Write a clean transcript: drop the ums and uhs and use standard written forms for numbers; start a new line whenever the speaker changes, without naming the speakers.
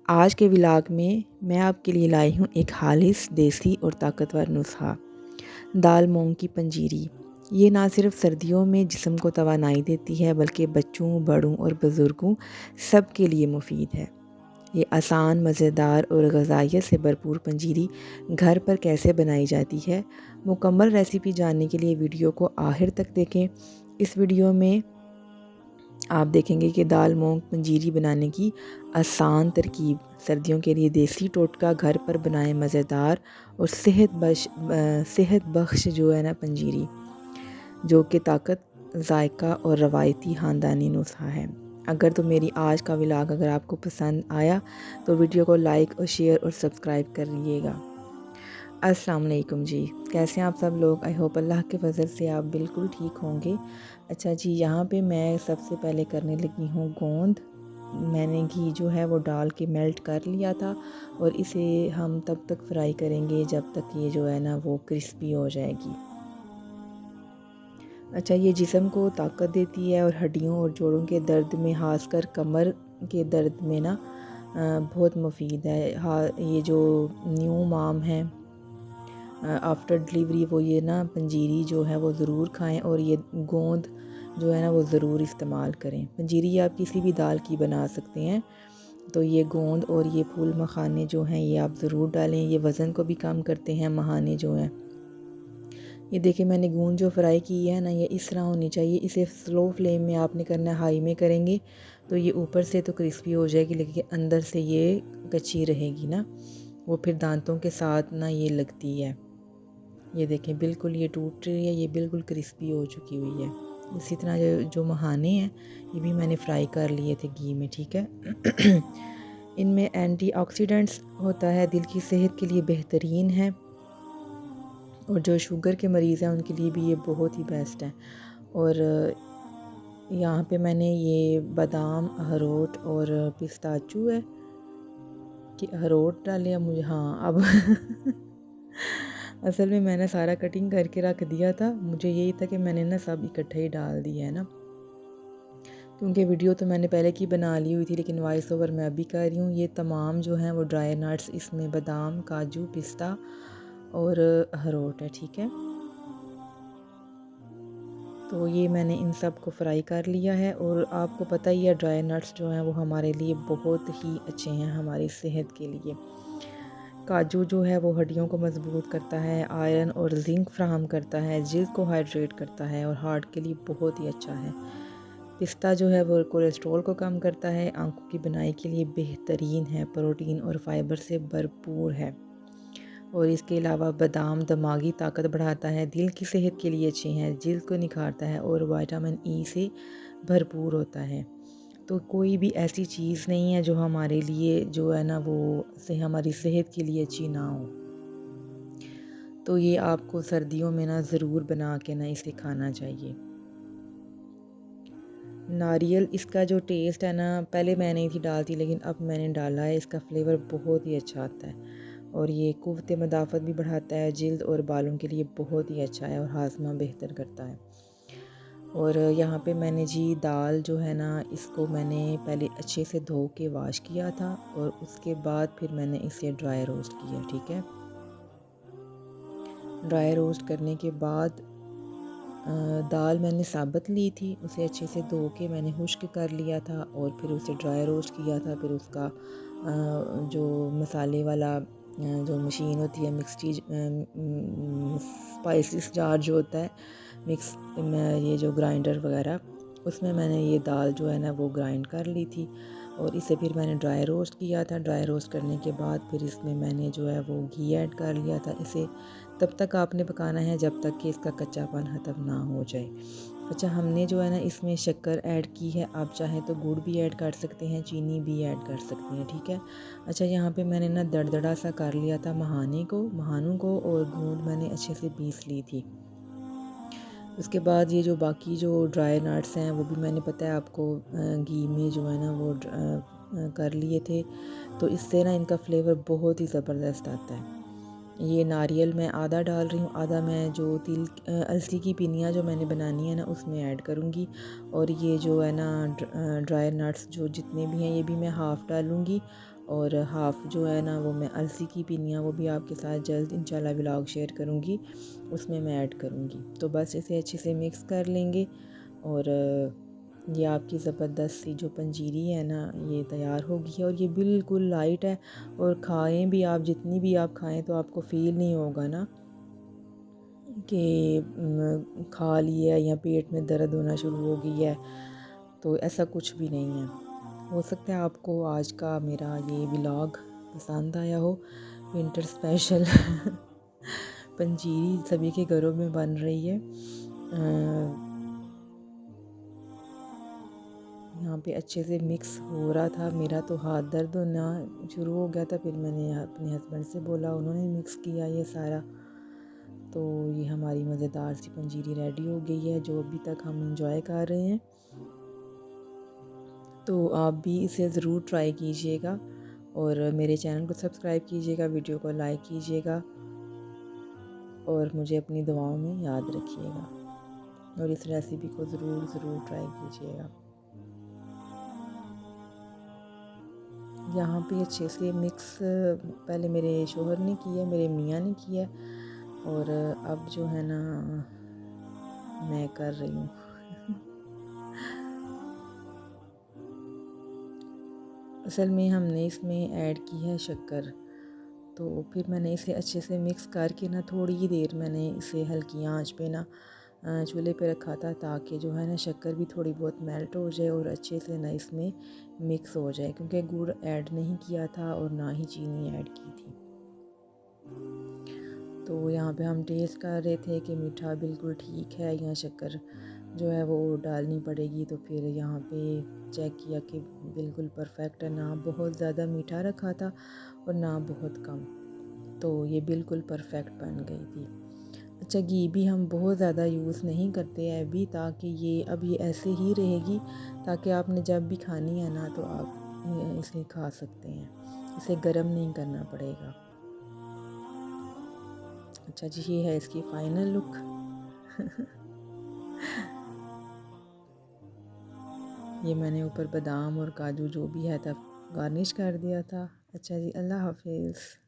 आज के व्लॉग में मैं आपके लिए लाई हूँ एक खालिस देसी और ताकतवर नुस्खा, दाल मूंग की पंजीरी। ये ना सिर्फ सर्दियों में जिस्म को तवानाई देती है बल्कि बच्चों, बड़ों और बुज़ुर्गों सब के लिए मुफीद है। ये आसान, मज़ेदार और ग़ज़ाइयत से भरपूर पंजीरी घर पर कैसे बनाई जाती है, मुकम्मल रेसिपी जानने के लिए वीडियो को आखिर तक देखें। इस वीडियो में आप देखेंगे कि दाल मूंग पंजीरी बनाने की आसान तरकीब, सर्दियों के लिए देसी टोटका, घर पर बनाए मज़ेदार और सेहत बख्श जो है ना पंजीरी, जो कि ताकत, जायका और रवायती ख़ानदानी नुस्खा है। अगर तो मेरी आज का व्लॉग अगर आपको पसंद आया तो वीडियो को लाइक और शेयर और सब्सक्राइब करिएगा। अस्सलाम वालेकुम जी, कैसे हैं आप सब लोग? आई होप अल्लाह के फजल से आप बिल्कुल ठीक होंगे। अच्छा जी, यहाँ पे मैं सबसे पहले करने लगी हूँ गोंद। मैंने घी जो है वो डाल के मेल्ट कर लिया था और इसे हम तब तक फ्राई करेंगे जब तक ये जो है ना वो क्रिस्पी हो जाएगी। अच्छा, ये जिस्म को ताकत देती है और हड्डियों और जोड़ों के दर्द में, खासकर कमर के दर्द में ना बहुत मुफीद है। हाँ, ये जो न्यू माम है आफ्टर डिलीवरी, वो ये ना पंजीरी जो है वो ज़रूर खाएं और ये गोंद जो है ना वो ज़रूर इस्तेमाल करें। पंजीरी आप किसी भी दाल की बना सकते हैं, तो ये गोंद और ये फूल मखाने जो हैं ये आप ज़रूर डालें। ये वज़न को भी कम करते हैं मखाने जो हैं। ये देखिए, मैंने गोंद जो फ्राई की है ना, ये इस तरह होनी चाहिए। इसे स्लो फ्लेम में आपने करना है, हाई में करेंगे तो ये ऊपर से तो क्रिस्पी हो जाएगी लेकिन अंदर से ये कच्ची रहेगी ना, वो फिर दांतों के साथ ना ये लगती है। ये देखें, बिल्कुल ये टूट रही है, ये बिल्कुल क्रिस्पी हो चुकी हुई है। इसी तरह जो मखाने हैं ये भी मैंने फ्राई कर लिए थे घी में, ठीक है। इनमें एंटीऑक्सीडेंट्स होता है, दिल की सेहत के लिए बेहतरीन है और जो शुगर के मरीज़ हैं उनके लिए भी ये बहुत ही बेस्ट है। और यहाँ पे मैंने ये बादाम, अखरोट और पिस्ताचू है कि अखरोट डाले हैं मुझे, हाँ अब असल में मैंने सारा कटिंग करके रख दिया था, मुझे यही था कि मैंने ना सब इकट्ठे ही डाल दिया है ना, क्योंकि वीडियो तो मैंने पहले की बना ली हुई थी लेकिन वॉइस ओवर मैं अभी कर रही हूँ। ये तमाम जो हैं वो ड्राई नट्स, इसमें बादाम, काजू, पिस्ता और अखरोट है, ठीक है। तो ये मैंने इन सब को फ्राई कर लिया है और आपको पता ही है ड्राई नट्स जो हैं वो हमारे लिए बहुत ही अच्छे हैं हमारी सेहत के लिए। काजू जो है वो हड्डियों को मजबूत करता है, आयरन और जिंक फ्राहम करता है, जिल्द को हाइड्रेट करता है और हार्ट के लिए बहुत ही अच्छा है। पिस्ता जो है वो कोलेस्ट्रॉल को कम करता है, आंखों की बनाई के लिए बेहतरीन है, प्रोटीन और फाइबर से भरपूर है। और इसके अलावा बादाम दिमागी ताकत बढ़ाता है, दिल की सेहत के लिए अच्छे हैं, जिल्द को निखारता है और विटामिन ई से भरपूर होता है। तो कोई भी ऐसी चीज़ नहीं है जो हमारे लिए जो है ना वो हमारी सेहत के लिए अच्छी ना हो। तो ये आपको सर्दियों में ना ज़रूर बना के ना इसे खाना चाहिए। नारियल, इसका जो टेस्ट है ना, पहले मैं नहीं थी डालती लेकिन अब मैंने डाला है, इसका फ्लेवर बहुत ही अच्छा आता है और ये क़ुव्वत मदाफ़त भी बढ़ाता है, जिल्द और बालों के लिए बहुत ही अच्छा है और हाज़मा बेहतर करता है। और यहाँ पे मैंने जी दाल जो है ना, इसको मैंने पहले अच्छे से धो के वॉश किया था और उसके बाद फिर मैंने इसे ड्राई रोस्ट किया, ठीक है। ड्राई रोस्ट करने के बाद दाल मैंने साबुत ली थी, उसे अच्छे से धो के मैंने खुश्क कर लिया था और फिर उसे ड्राई रोस्ट किया था। फिर उसका जो मसाले वाला जो मशीन होती है, मिक्स चीज स्पाइसेस जार जो होता है, मिक्स ये जो ग्राइंडर वगैरह, उसमें मैंने ये दाल जो है ना वो ग्राइंड कर ली थी और इसे फिर मैंने ड्राई रोस्ट किया था। ड्राई रोस्ट करने के बाद फिर इसमें मैंने जो है वो घी ऐड कर लिया था। इसे तब तक आपने पकाना है जब तक कि इसका कच्चापन ख़त्म ना हो जाए। अच्छा, हमने जो है ना इसमें शक्कर ऐड की है, आप चाहें तो गुड़ भी ऐड कर सकते हैं, चीनी भी ऐड कर सकते हैं, ठीक है। अच्छा, यहाँ पे मैंने ना दरदरा सा कर लिया था मखानों को और गूंद मैंने अच्छे से पीस ली थी। उसके बाद ये जो बाकी जो ड्राई नट्स हैं वो भी मैंने, पता है आपको, घी में जो है ना वो कर लिए थे, तो इससे ना इनका फ्लेवर बहुत ही ज़बरदस्त आता है। ये नारियल मैं आधा डाल रही हूँ, आधा मैं जो तिल अलसी की पिनिया जो मैंने बनानी है ना उसमें ऐड करूँगी। और ये जो है ना ड्राई नट्स जो जितने भी हैं ये भी मैं हाफ़ डालूँगी, और हाफ़ जो है ना वो मैं अलसी की पिनिया वो भी आपके साथ जल्द इंशाल्लाह व्लॉग शेयर करूँगी, उसमें मैं ऐड करूँगी। तो बस इसे अच्छे से मिक्स कर लेंगे, और ये आपकी ज़बरदस्त सी जो पंजीरी है ना ये तैयार होगी है। और ये बिल्कुल लाइट है, और खाएं भी आप जितनी भी आप खाएं तो आपको फ़ील नहीं होगा ना कि खा लिया या पेट में दर्द होना शुरू हो गई है, तो ऐसा कुछ भी नहीं है। हो सकता है आपको आज का मेरा ये व्लॉग पसंद आया हो, विंटर स्पेशल पंजीरी सभी के घरों में बन रही है। यहाँ पे अच्छे से मिक्स हो रहा था, मेरा तो हाथ दर्द होना शुरू हो गया था। फिर मैंने अपने हस्बैंड से बोला, उन्होंने मिक्स किया ये सारा। तो ये हमारी मज़ेदार सी पंजीरी रेडी हो गई है, जो अभी तक हम इंजॉय कर रहे हैं। तो आप भी इसे ज़रूर ट्राई कीजिएगा, और मेरे चैनल को सब्सक्राइब कीजिएगा, वीडियो को लाइक कीजिएगा, और मुझे अपनी दुआओं में याद रखिएगा, और इस रेसिपी को ज़रूर ट्राई कीजिएगा। यहाँ पे अच्छे से मिक्स पहले मेरे शोहर ने किया, मेरे मियाँ ने किया, और अब जो है ना मैं कर रही हूँ असल में हमने इसमें ऐड की है शक्कर। तो फिर मैंने इसे अच्छे से मिक्स करके ना थोड़ी ही देर मैंने इसे हल्की आंच पे ना चूल्हे पे रखा था, ताकि जो है ना शक्कर भी थोड़ी बहुत मेल्ट हो जाए और अच्छे से ना इसमें मिक्स हो जाए, क्योंकि गुड़ ऐड नहीं किया था और ना ही चीनी ऐड की थी। तो यहाँ पे हम टेस्ट कर रहे थे कि मीठा बिल्कुल ठीक है या शक्कर जो है वो डालनी पड़ेगी। तो फिर यहाँ पे चेक किया कि बिल्कुल परफेक्ट है, ना बहुत ज़्यादा मीठा रखा था और ना बहुत कम, तो ये बिल्कुल परफेक्ट बन गई थी। अच्छा, घी भी हम बहुत ज़्यादा यूज़ नहीं करते हैं अभी, ताकि ये अब ये ऐसे ही रहेगी, ताकि आपने जब भी खानी है ना तो आप इसे खा सकते हैं, इसे गर्म नहीं करना पड़ेगा। अच्छा जी, ये है इसकी फ़ाइनल लुक ये मैंने ऊपर बादाम और काजू जो भी है तब गार्निश कर दिया था। अच्छा जी, अल्लाह हाफिज़।